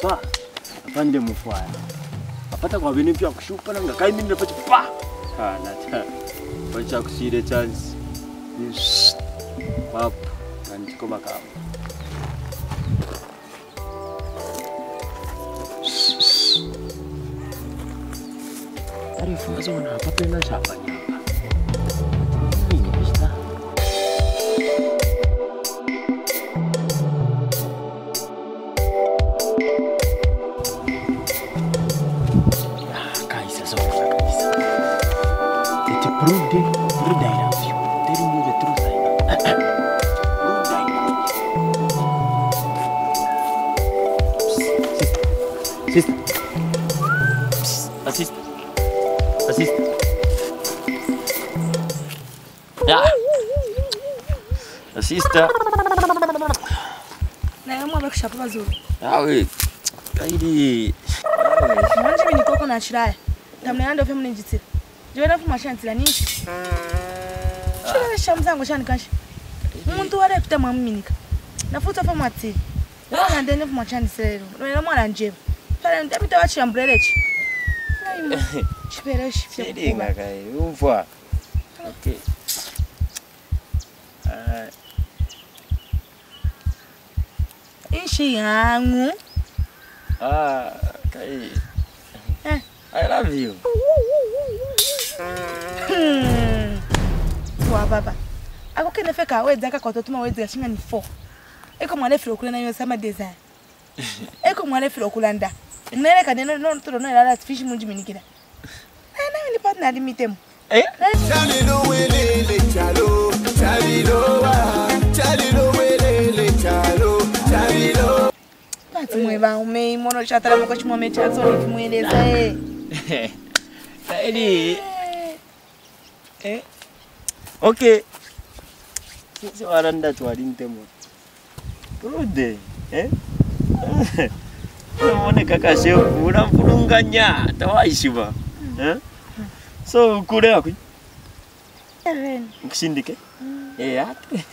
pa. Apande mufwana. Apata kwa bintu bya kushupa nanga kai mimi napacha pa. Nata. Pacha kusire chance. Pap nandiko makamo. Arifu mazona hapa pena chapa nyapa. Nini bista? Kaisa so kaisa. Tete prude, prude I love you. Tell me the truth I know. Sister. Assist. Yeah. Sister. Na yamwe bakushapa bazuri. Awe. Kaidi. Manje mini koko na chiraya. Tamna yando fe munijitira. Jwera fu mashantira nishi. Shira shamzango shani kashi. Umuntu wale pita mwaminika. Nafuta fa mwati. Wana ndene fu machandisero. Rwera mwana njeba. Pale ndapita wachi umbrelechi. Chipereshi fya. Sidinga kai. Umfwa. Okay. Ishi yangu. Kai. I love you. Wa baba. Ako kene feka wezi aka kwa totuma wezi gashinga ni 4. Eko mwale filo kule na yo sama design. Eko mwale filo kulanda. Nere kaneno no turo no ilala fish munji minikira. Na ni partner limite mu. Chalilo welele chalo, chalilo wa, chalilo welele chalo, chalilo. Bati mweba ume mono chatara moko chimo mechazo ni mweleza Kaidi. Okay. Sisi waranda twalinte mo. Prude, Unaone kaka shefu unamfurunganya tawaishiba. So kule yako. Ukishindike? Ate.